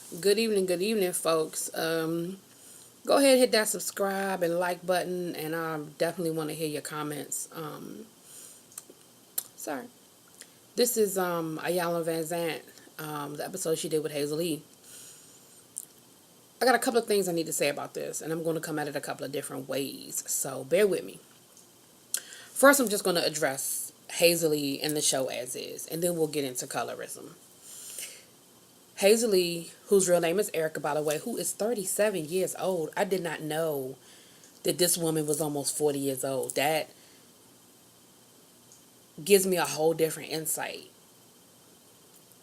Good evening, folks. Go ahead, hit that subscribe and like button, and I definitely want to hear your comments. Sorry, this is Iyanla Van Zant, the episode she did with Hazel E. I got a couple of things I need to say about this, and I'm going to come at it a couple of different ways. So bear with me. First, I'm just going to address Hazel E and the show as is, and then we'll get into colorism. Hazel E, whose real name is Erica, by the way, who is 37 years old. I did not know that this woman was almost 40 years old. That gives me a whole different insight.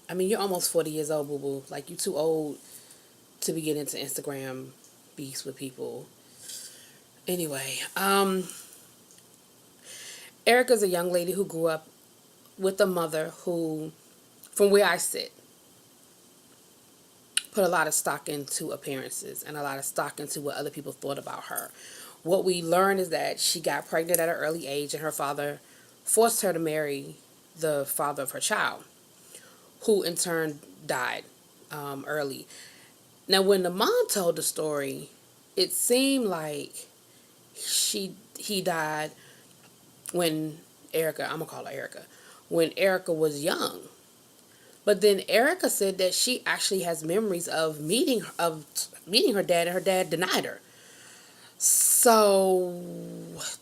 I mean, you're almost 40 years old, boo boo. Like, you're too old to be getting into Instagram beefs with people. Anyway, Erica's a young lady who grew up with a mother who, from where I sit, put a lot of stock into appearances and a lot of stock into what other people thought about her. What we learned is that she got pregnant at an early age, and her father forced her to marry the father of her child, who in turn died early. Now, when the mom told the story, it seemed like he died when Erica, I'm gonna call her Erica, when Erica was young. But then Erica said that she actually has memories of meeting her dad, and her dad denied her. So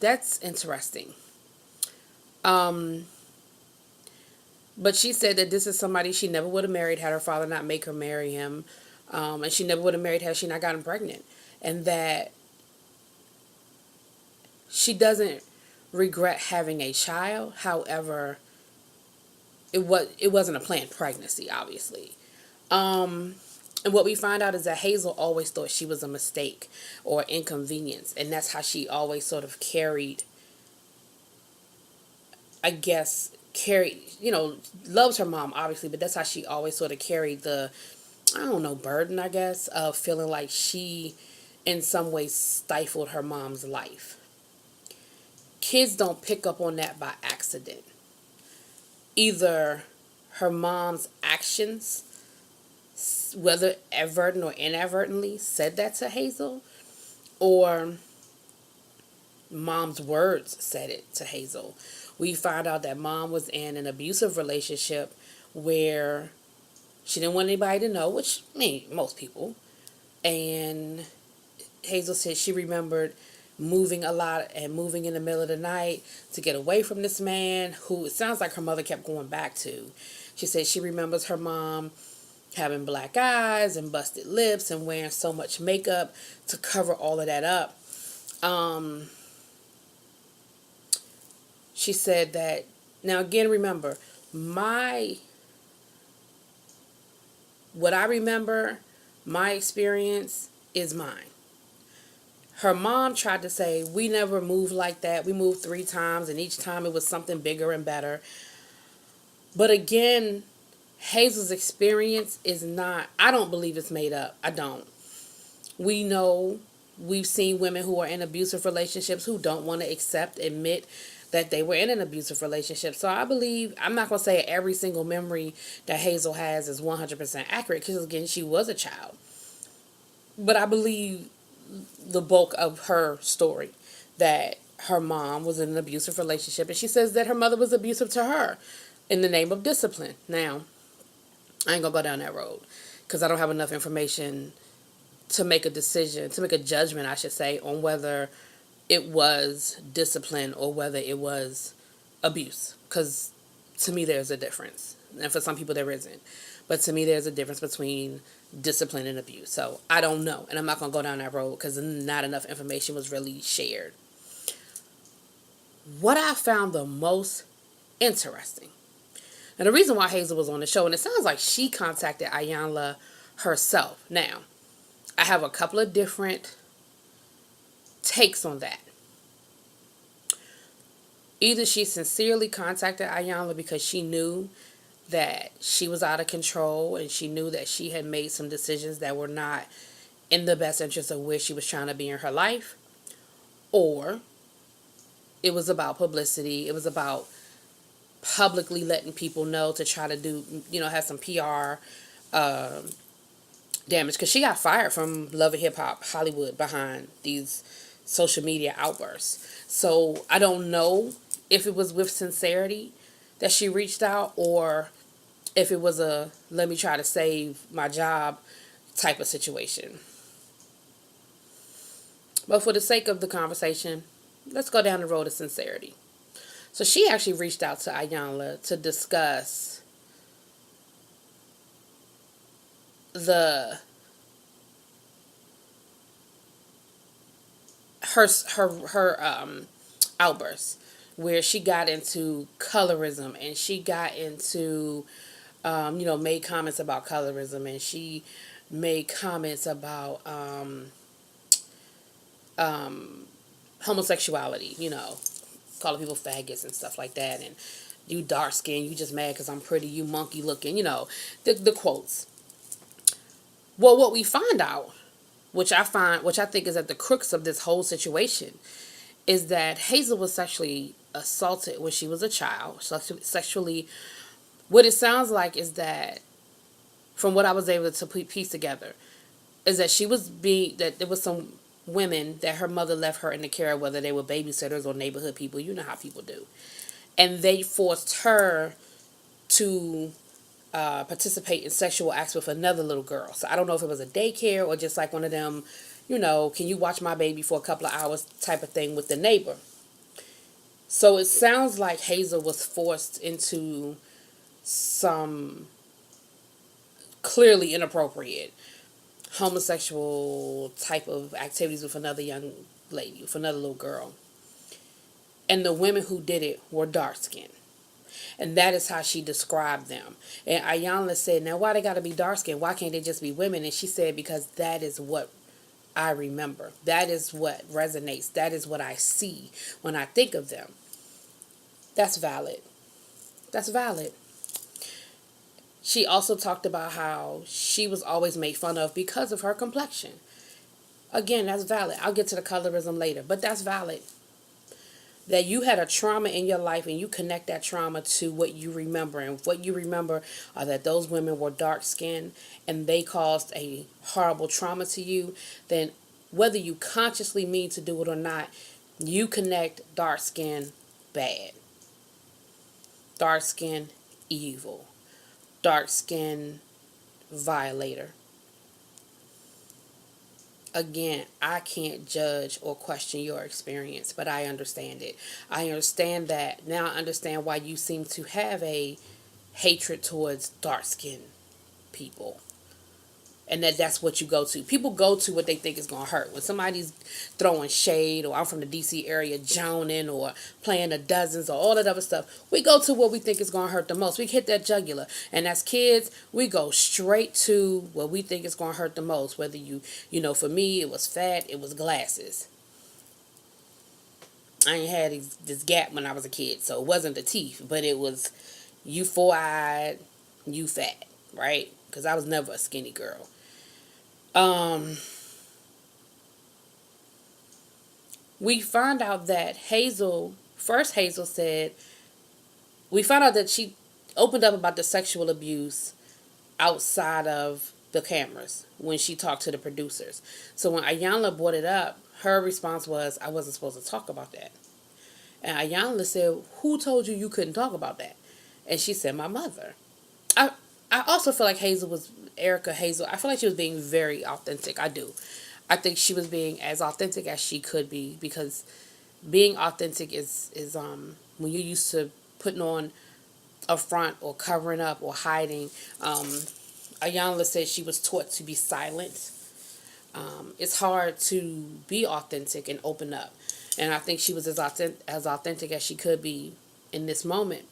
that's interesting. Um, but she said that this is somebody she never would have married had her father not make her marry him, and she never would have married had she not gotten pregnant, and that she doesn't regret having a child. However, it wasn't a planned pregnancy, obviously. Um, and what we find out is that Hazel always thought she was a mistake or inconvenience, and that's how she always sort of carried, I guess, loves her mom, obviously, but that's how she always sort of carried the, I don't know, burden, I guess, of feeling like she, in some way, stifled her mom's life. Kids don't pick up on that by accident. Either her mom's actions, whether advertent or inadvertently, said that to Hazel, or mom's words said it to Hazel. We found out that mom was in an abusive relationship where she didn't want anybody to know, which, I mean, most people. And Hazel said she remembered moving a lot and moving in the middle of the night to get away from this man who it sounds like her mother kept going back to. She said she remembers her mom having black eyes and busted lips and wearing so much makeup to cover all of that up. Um, she said that, now again, remember, my, what I remember, my experience is mine. Her mom tried to say, we never moved like that. We moved 3 times, and each time it was something bigger and better. But again, Hazel's experience is not, I don't believe it's made up. I don't. We know, we've seen women who are in abusive relationships who don't want to admit that they were in an abusive relationship. So I believe, I'm not going to say every single memory that Hazel has is 100% accurate, because again, she was a child. But I believe the bulk of her story, that her mom was in an abusive relationship, and she says that her mother was abusive to her in the name of discipline. Now, I ain't gonna go down that road because I don't have enough information to make a decision, to make a judgment, I should say, on whether it was discipline or whether it was abuse. Because to me, there's a difference. And for some people, there isn't. But to me, there's a difference between discipline and abuse. So I don't know. And I'm not going to go down that road because not enough information was really shared. What I found the most interesting, and the reason why Hazel was on the show, and it sounds like she contacted Iyanla herself. Now, I have a couple of different takes on that. Either she sincerely contacted Iyanla because she knew that she was out of control and she knew that she had made some decisions that were not in the best interest of where she was trying to be in her life, or it was about publicity. It was about publicly letting people know to try to do, have some PR damage because she got fired from Love and Hip Hop Hollywood behind these social media outbursts. So I don't know if it was with sincerity that she reached out or if it was a let me try to save my job type of situation. But for the sake of the conversation, let's go down the road of sincerity. So she actually reached out to Iyanla to discuss the her outbursts where she got into colorism and she got into made comments about colorism and she made comments about homosexuality, calling people faggots and stuff like that. And you dark skin, you just mad because I'm pretty, you monkey looking, the quotes. Well, what we find out, which I think is at the crux of this whole situation, is that Hazel was sexually assaulted when she was a child. Sexually, what it sounds like is that, from what I was able to piece together, is that that there was some women that her mother left her in the care of, whether they were babysitters or neighborhood people. You know how people do. And they forced her to participate in sexual acts with another little girl. So I don't know if it was a daycare or just like one of them, can you watch my baby for a couple of hours type of thing with the neighbor. So it sounds like Hazel was forced into some clearly inappropriate homosexual type of activities with another young lady, with another little girl. And the women who did it were dark skinned. And that is how she described them. And Iyanla said, now why they got to be dark skinned? Why can't they just be women? And she said, because that is what I remember. That is what resonates. That is what I see when I think of them. That's valid. That's valid. She also talked about how she was always made fun of because of her complexion. Again, that's valid. I'll get to the colorism later, but that's valid. That you had a trauma in your life and you connect that trauma to what you remember. And what you remember are that those women were dark skinned and they caused a horrible trauma to you. Then whether you consciously mean to do it or not, you connect dark skin bad. Dark skin evil. Dark skin violator. Again, I can't judge or question your experience, but I understand it. I understand that. Now I understand why you seem to have a hatred towards dark-skinned people. And that's what you go to. People go to what they think is going to hurt. When somebody's throwing shade, or I'm from the D.C. area, joning, or playing the dozens, or all that other stuff, we go to what we think is going to hurt the most. We hit that jugular. And as kids, we go straight to what we think is going to hurt the most. Whether for me, it was fat, it was glasses. I ain't had this gap when I was a kid, so it wasn't the teeth, but it was you four-eyed, you fat, right? Because I was never a skinny girl. We found out that Hazel said, we found out that she opened up about the sexual abuse outside of the cameras when she talked to the producers. So when Iyanla brought it up, her response was, I wasn't supposed to talk about that. And Iyanla said, who told you couldn't talk about that? And she said, my mother. I also feel like Hazel, I feel like she was being very authentic. I do. I think she was being as authentic as she could be, because being authentic is when you're used to putting on a front or covering up or hiding. Iyanla said she was taught to be silent. It's hard to be authentic and open up. And I think she was as authentic as she could be in this moment.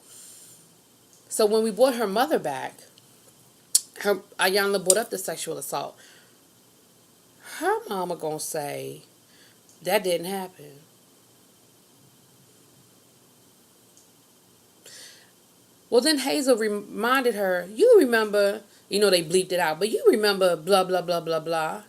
So when we brought her mother back, Iyanla brought up the sexual assault. Her mama gonna say that didn't happen. Well, then Hazel reminded her, you remember, they bleeped it out, but you remember blah, blah, blah, blah, blah.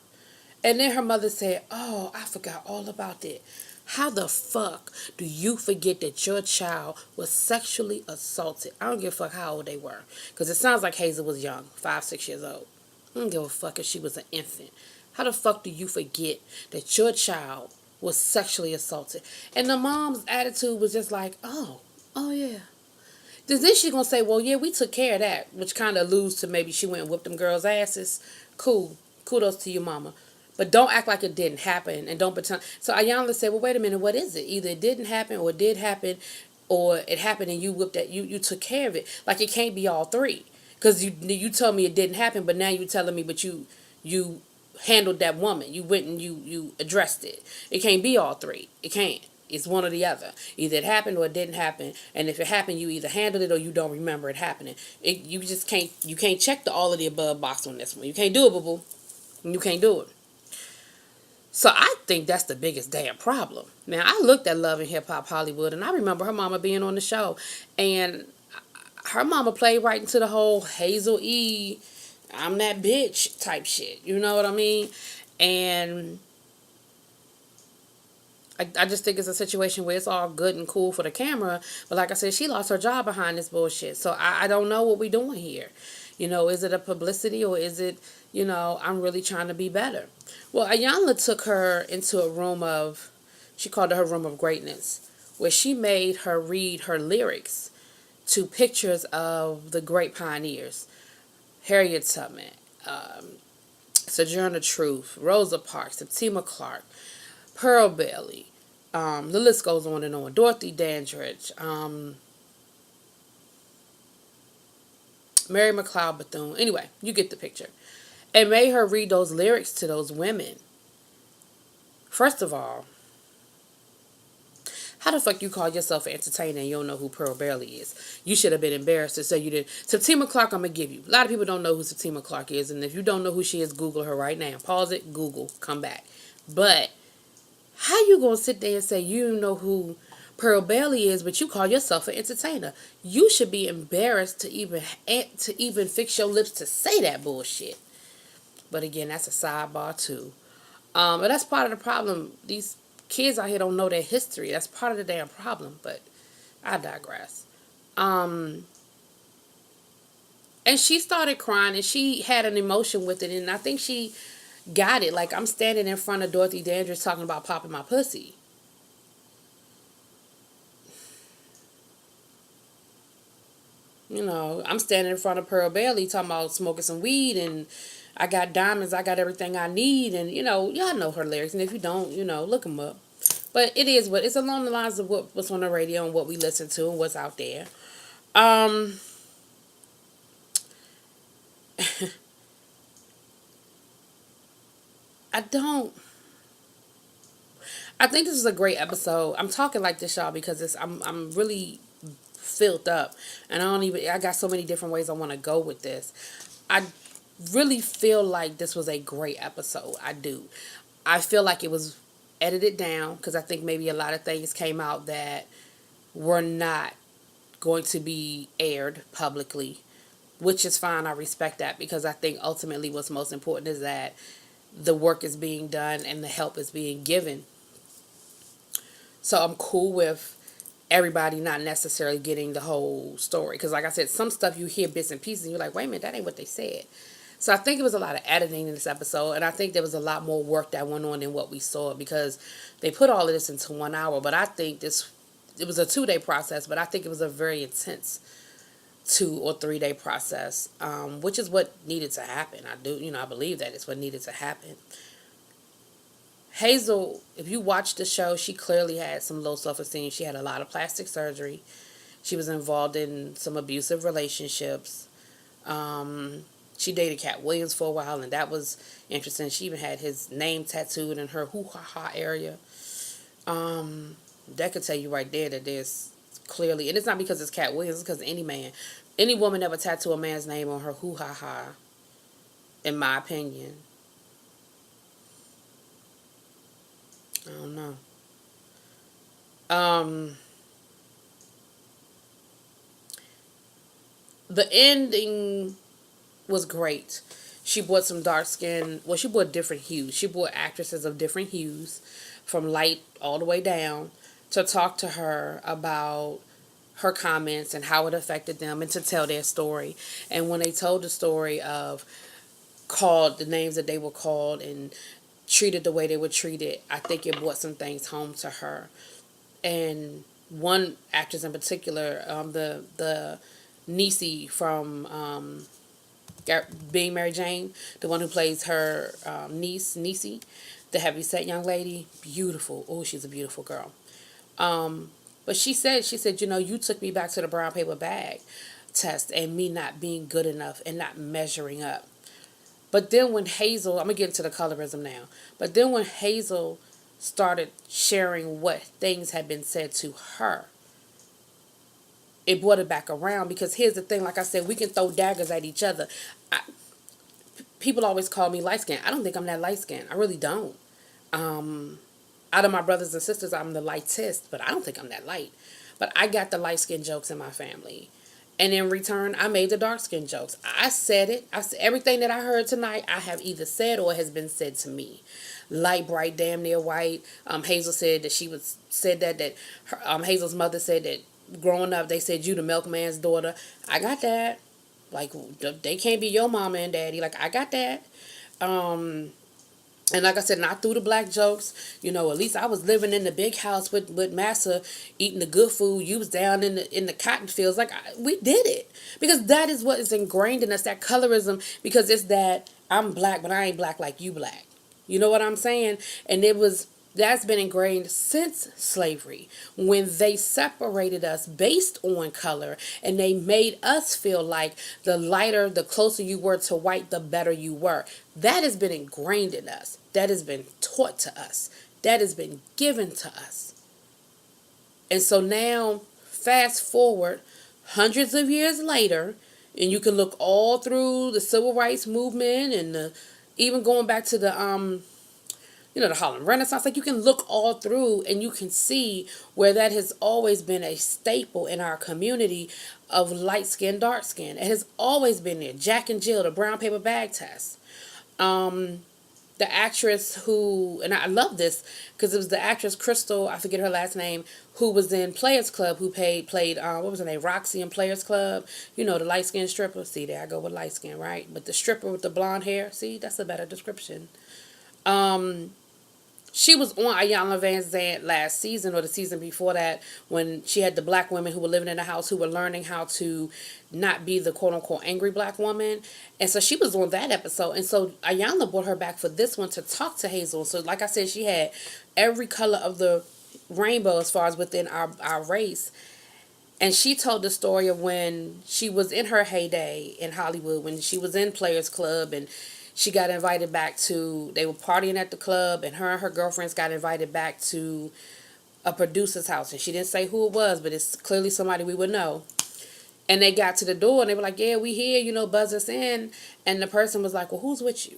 And then her mother said, oh, I forgot all about it. How the fuck do you forget that your child was sexually assaulted? I don't give a fuck how old they were. Because it sounds like Hazel was young, 5, 6 years old. I don't give a fuck if she was an infant. How the fuck do you forget that your child was sexually assaulted? And the mom's attitude was just like, oh yeah. Then she's gonna say, well, yeah, we took care of that, which kind of alludes to maybe she went and whipped them girls' asses. Cool. Kudos to you, mama. But don't act like it didn't happen and don't pretend. So Iyanla said, well, wait a minute, what is it? Either it didn't happen or it did happen or it happened and you whipped that, you took care of it. Like it can't be all three. Because you told me it didn't happen, but now you're telling me, but you handled that woman. You went and you addressed it. It can't be all three. It can't. It's one or the other. Either it happened or it didn't happen. And if it happened, you either handled it or you don't remember it happening. You just can't. You can't check the all of the above box on this one. You can't do it, boo boo. You can't do it. So I think that's the biggest damn problem. Now I looked at Love and Hip Hop Hollywood, and I remember her mama being on the show, and her mama played right into the whole Hazel E, I'm that bitch type shit. You know what I mean? And I just think it's a situation where it's all good and cool for the camera. But like I said, she lost her job behind this bullshit. So I don't know what we're doing here. Is it a publicity or is it, I'm really trying to be better? Well, Iyanla took her into a room of, she called it her room of greatness, where she made her read her lyrics to pictures of the great pioneers. Harriet Tubman, Sojourner Truth, Rosa Parks, Septima Clark, Pearl Bailey. The list goes on and on. Dorothy Dandridge, Mary McLeod Bethune. Anyway, you get the picture. And made her read those lyrics to those women. First of all, how the fuck you call yourself an entertainer and you don't know who Pearl Bailey is? You should have been embarrassed to say you did. Septima Clark, I'm going to give you. A lot of people don't know who Septima Clark is. And if you don't know who she is, Google her right now. Pause it, Google, come back. But how you going to sit there and say you don't know who Pearl Bailey is, but you call yourself an entertainer? You should be embarrassed to even fix your lips to say that bullshit. But again, that's a sidebar too. But that's part of the problem. These kids out here don't know their history. That's part of the damn problem. But I digress. And she started crying and she had an emotion with it. And I think she got it. Like, I'm standing in front of Dorothy Dandridge talking about popping my pussy. I'm standing in front of Pearl Bailey talking about smoking some weed and I got diamonds, I got everything I need. And, y'all know her lyrics. And if you don't, look them up. But it's along the lines of what's on the radio and what we listen to and what's out there. I think this is a great episode. I'm talking like this, y'all, because I'm really filled up. And I got so many different ways I want to go with this. I really feel like this was a great episode. I do. I feel like it was edited down because I think maybe a lot of things came out that were not going to be aired publicly, which is fine. I respect that because I think ultimately what's most important is that the work is being done and the help is being given. So I'm cool with everybody not necessarily getting the whole story. Because like I said, some stuff you hear bits and pieces and you're like, wait a minute, that ain't what they said. So I think it was a lot of editing in this episode. And I think there was a lot more work that went on than what we saw. Because they put all of this into 1 hour. But I think it was a 2-day process. But I think it was a very intense 2 or 3 day process. Which is what needed to happen. I believe that it's what needed to happen. Hazel, if you watch the show, she clearly had some low self-esteem. She had a lot of plastic surgery. She was involved in some abusive relationships. She dated Cat Williams for a while, and that was interesting. She even had his name tattooed in her hoo-ha-ha area. That could tell you right there that there's clearly, and it's not because it's Cat Williams, it's because any woman ever tattoo a man's name on her hoo-ha-ha, in my opinion. I don't know. The ending was great. She brought some dark skin. Well, she brought different hues. She brought actresses of different hues, from light all the way down, to talk to her about her comments and how it affected them and to tell their story. And when they told the story of called the names that they were called and treated the way they were treated, I think it brought some things home to her. And one actress in particular, the Niecy from Being Mary Jane, the one who plays her niece, Niecy, the heavyset young lady, beautiful. Oh, she's a beautiful girl. But she said, you took me back to the brown paper bag test and me not being good enough and not measuring up. But then when Hazel, I'm going to get into the colorism now, but then when Hazel started sharing what things had been said to her, it brought it back around. Because here's the thing, like I said, we can throw daggers at each other. People always call me light skinned. I don't think I'm that light skinned. I really don't. Out of my brothers and sisters, I'm the lightest, but I don't think I'm that light. But I got the light skin jokes in my family. And in return, I made the dark skin jokes. I said it. I said everything that I heard tonight, I have either said or has been said to me. Light, bright, damn near white. Hazel said that Hazel's mother said that growing up, they said you the milkman's daughter. I got that. Like, they can't be your mama and daddy. Like, I got that. And like I said, not through the black jokes. At least I was living in the big house with Massa, eating the good food. You was down in the cotton fields. Like, we did it. Because that is what is ingrained in us, that colorism. Because it's that I'm black, but I ain't black like you black. You know what I'm saying? And that's been ingrained since slavery, when they separated us based on color, and they made us feel like the lighter, the closer you were to white, the better you were. That has been ingrained in us. That has been taught to us. That has been given to us. And so now, fast forward hundreds of years later, and you can look all through the civil rights movement and even going back to the the Harlem Renaissance. Like, you can look all through and you can see where that has always been a staple in our community of light skin, dark skin. It has always been there. Jack and Jill, the brown paper bag test. The actress who, and I love this because it was the actress Crystal, I forget her last name, who was in Players Club, who played what was her name, Roxy in Players Club. The light skin stripper. See, there I go with light skin, right? But the stripper with the blonde hair, see, that's a better description. She was on Iyanla Van Zant last season or the season before that, when she had the black women who were living in the house who were learning how to not be the quote-unquote angry black woman. And so she was on that episode. And so Iyanla brought her back for this one to talk to Hazel. So like I said, she had every color of the rainbow as far as within our race. And she told the story of when she was in her heyday in Hollywood, when she was in Players Club, and she got invited back they were partying at the club, and her girlfriends got invited back to a producer's house. And she didn't say who it was, but it's clearly somebody we would know. And they got to the door, and they were like, yeah, we here, buzz us in. And the person was like, well, who's with you?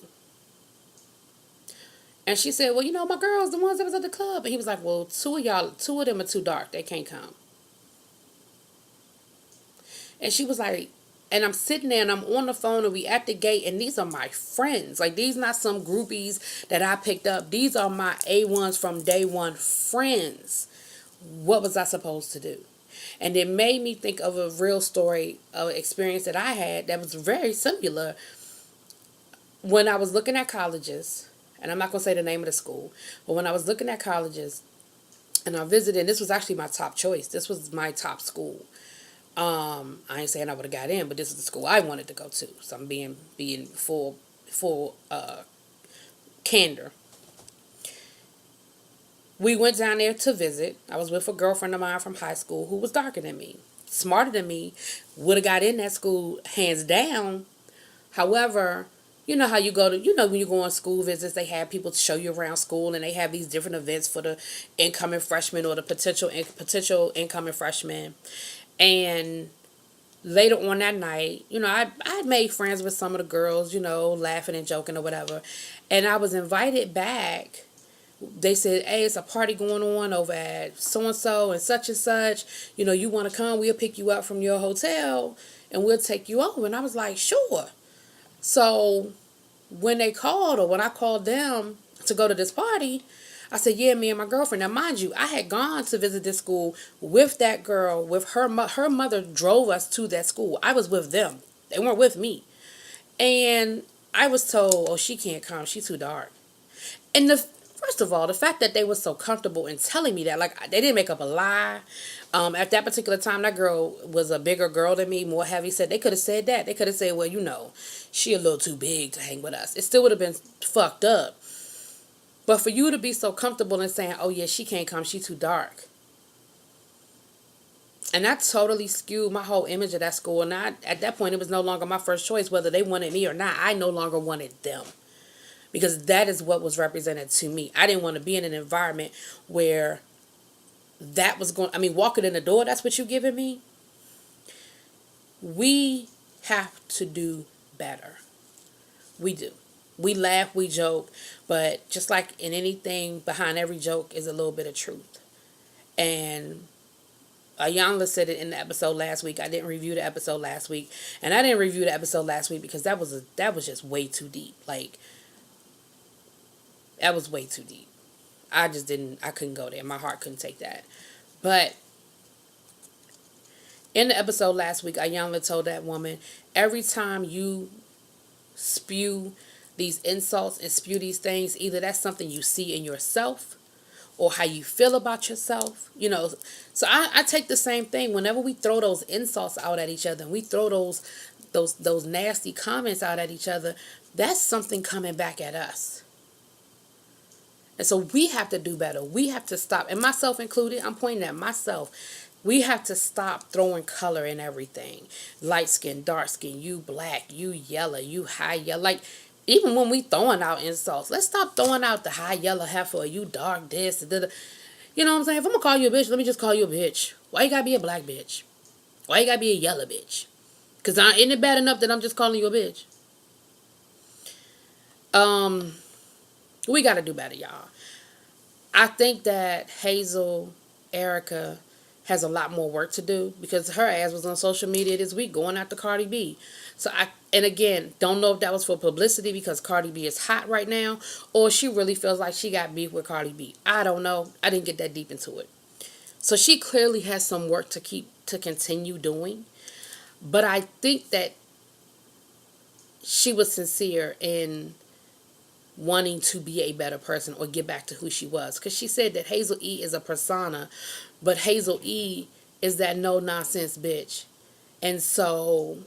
And she said, well, my girls, the ones that was at the club. And he was like, well, two of them are too dark. They can't come. And she was like, and I'm sitting there and I'm on the phone and we at the gate, and these are my friends. Like, these not some groupies that I picked up. These are my A1s from day one friends. What was I supposed to do? And it made me think of a real story, of experience that I had that was very similar. When I was looking at colleges, and I'm not going to say the name of the school, but when I was looking at colleges and I visited, this was actually my top choice. This was my top school. I ain't saying I would have got in, but this is the school I wanted to go to. So I'm being full candor. We went down there to visit. I was with a girlfriend of mine from high school who was darker than me, smarter than me, would have got in that school hands down. However, you know how you go to, when you go on school visits, they have people to show you around school, and they have these different events for the incoming freshmen or the potential incoming freshmen. And later on that night, I made friends with some of the girls, laughing and joking or whatever. And I was invited back. They said, hey, it's a party going on over at so-and-so and such and such. You want to come? We'll pick you up from your hotel and we'll take you over. And I was like, sure. So when they called, or when I called them to go to this party, I said, yeah, me and my girlfriend. Now, mind you, I had gone to visit this school with that girl, with her mother drove us to that school. I was with them. They weren't with me. And I was told, oh, she can't come, she's too dark. And the first of all, the fact that they were so comfortable in telling me that, like, they didn't make up a lie. At that particular time, that girl was a bigger girl than me, more heavy set. They could have said that. They could have said, well, you know, she a little too big to hang with us. It still would have been fucked up. But for you to be so comfortable in saying, oh yeah, she can't come, she's too dark. And that totally skewed my whole image of that school. And at that point, it was no longer my first choice, whether they wanted me or not. I no longer wanted them. Because that is what was represented to me. I didn't want to be in an environment where that was going, I mean, walking in the door, that's what you giving me. We have to do better. We do. We laugh, we joke, but just like in anything, behind every joke is a little bit of truth. And Iyanla said it in the episode last week. I didn't review the episode last week. And I didn't review the episode last week because that was just way too deep. Like, that was way too deep. I couldn't go there. My heart couldn't take that. But in the episode last week, Iyanla told that woman, every time you spew these insults and spew these things, either that's something you see in yourself or how you feel about yourself, you know. So I take the same thing. Whenever we throw those insults out at each other and we throw those nasty comments out at each other, that's something coming back at us. And so we have to do better. We have to stop, and myself included, I'm pointing at myself. We have to stop throwing color in everything. Light skin, dark skin, you black, you yellow, you high yellow. Like, even when we throwing out insults, let's stop throwing out the high yellow heifer, or you dark this, you know what I'm saying? If I'm going to call you a bitch, let me just call you a bitch. Why you got to be a black bitch? Why you got to be a yellow bitch? Because isn't it bad enough that I'm just calling you a bitch? We got to do better, y'all. I think that Hazel, Erica, has a lot more work to do because her ass was on social media this week going after Cardi B. So and again, don't know if that was for publicity because Cardi B is hot right now, or she really feels like she got beef with Cardi B. I don't know. I didn't get that deep into it. So she clearly has some work to continue doing. But I think that she was sincere in wanting to be a better person or get back to who she was. Because she said that Hazel E is a persona, but Hazel E is that no-nonsense bitch. And so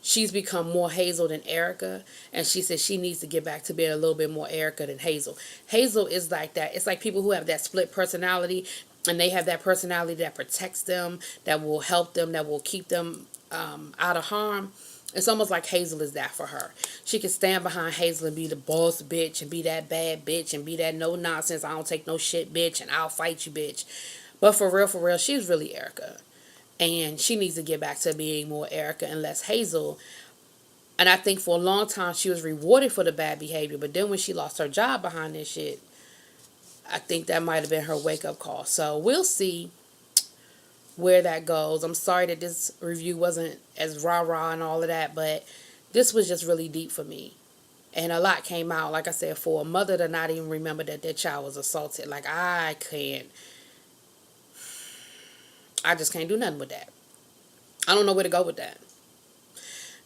she's become more Hazel than Erica. And she said she needs to get back to being a little bit more Erica than Hazel. Hazel is like that. It's like people who have that split personality, and they have that personality that protects them, that will help them, that will keep them out of harm. It's almost like Hazel is that for her. She can stand behind Hazel and be the boss bitch and be that bad bitch and be that no nonsense, I don't take no shit bitch and I'll fight you bitch. But for real, she's really Erica. And she needs to get back to being more Erica and less Hazel. And I think for a long time she was rewarded for the bad behavior. But then when she lost her job behind this shit, I think that might have been her wake-up call. So we'll see where that goes. I'm sorry that this review wasn't as rah-rah and all of that, but this was just really deep for me. And a lot came out, like I said, for a mother to not even remember that their child was assaulted. Like, I just can't do nothing with that. I don't know where to go with that.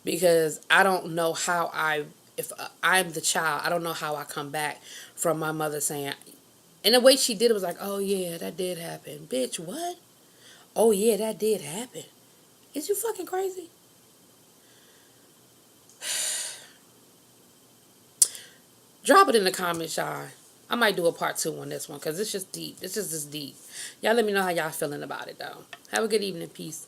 Because I don't know how if I'm the child, I don't know how I come back from my mother saying, and the way she did it was like, oh yeah, that did happen. Bitch, what? Oh yeah, that did happen. Is you fucking crazy? Drop it in the comments, y'all. I might do a part 2 on this one because it's just deep. It's just this deep. Y'all let me know how y'all feeling about it, though. Have a good evening. Peace.